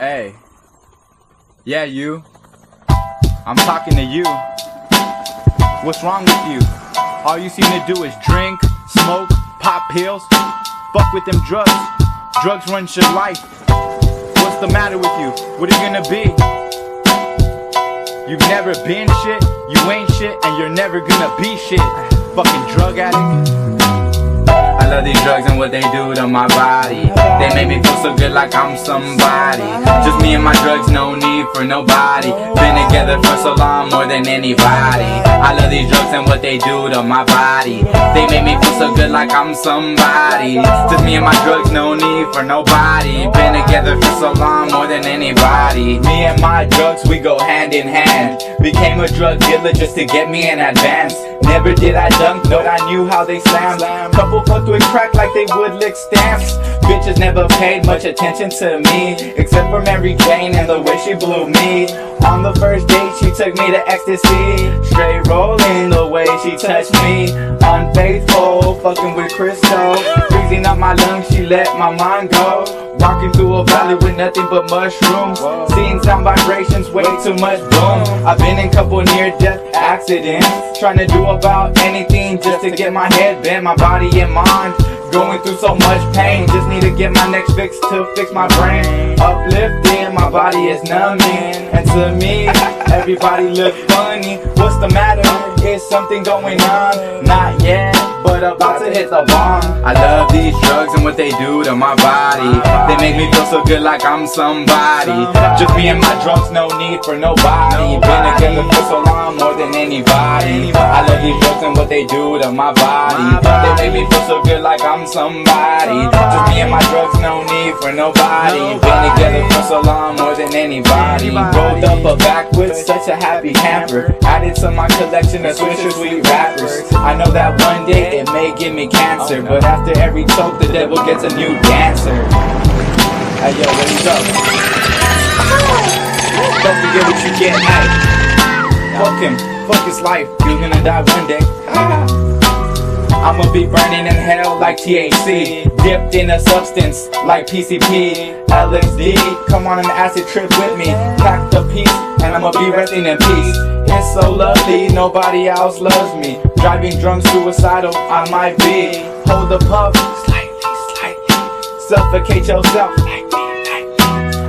Hey. Yeah, you. I'm talking to you. What's wrong with you? All you seem to do is drink, smoke, pop pills. Fuck with them drugs. Drugs runs your life. What's the matter with you? What are you gonna be? You've never been shit, you ain't shit, and you're never gonna be shit. Fucking drug addict. I love these drugs and what they do to my body. They make me feel so good like I'm somebody. Just me and my drugs, no need for nobody. Been together for so long, more than anybody. I love these drugs and what they do to my body. They make me feel so good like I'm somebody. Just me and my drugs, no need for nobody. Been together for so long, more than anybody. Me and my drugs, we go hand in hand. Became a drug dealer just to get me in advance. Never did I dunk, but I knew how they slam. Couple fucked with crack like they would lick stamps. Bitches never paid much attention to me, except for Mary Jane and the way she blew me. On the first date she took me to ecstasy, straight rolling the way she touched me. Unfaithful, fucking with crystal, freezing up my lungs, she let my mind go. Walking through a valley with nothing but mushrooms, seeing sound vibrations, way too much boom. I've been in couple near-death accidents, trying to do about anything just to get my head bent, my body and mind. Going through so much pain, just need to get my next fix to fix my brain. Uplifting, my body is numbing, and to me, everybody look funny. What's the matter? Is something going on? Not yet, but about to hit the bomb. I love these drugs and what they do to my body. They make me feel so good like I'm somebody. Just me and my drugs, no need for nobody. Been together for so long, more than anybody. I love these drugs and what they do to my body. They make me feel so good like I'm somebody. Just me and my drugs, no need for nobody. Been together for so long, more than anybody. Rolled up a backwoods, such a happy camper. Added to my collection of Swisher Sweet rappers. I know that one day it may give me cancer, but after every choke the devil gets a new dancer. Hey yo, what is up? Don't forget what you get, hey. Fuck him, fuck his life, he's gonna die one day. I'ma be burning in hell like THC, dipped in a substance like PCP, LSD. Come on an acid trip with me, pack the piece, and I'ma be resting in peace. It's so lovely, nobody else loves me. Driving drunk, suicidal, I might be. Hold the puff, slightly, suffocate yourself.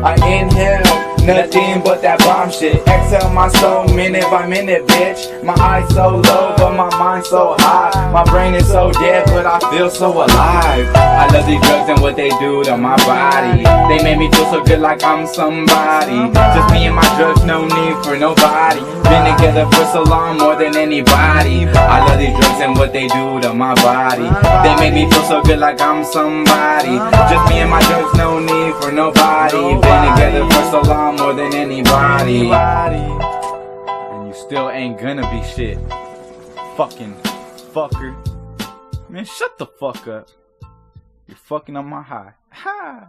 I inhale, nothing but that bomb shit. Exhale my soul minute by minute, bitch. My eyes so low, but my mind so high. My brain is so dead, but I feel so alive. I love these drugs and what they do to my body. They make me feel so good like I'm somebody. Just me and my drugs, no need for nobody. Been together for so long, more than anybody. I love these drugs and what they do to my body. They make me feel so good like I'm somebody. Just me and my drugs, no need for nobody. Been together for so long, more than anybody. And you still ain't gonna be shit. Fucking fucker. Man, shut the fuck up. You're fucking on my high. Ha!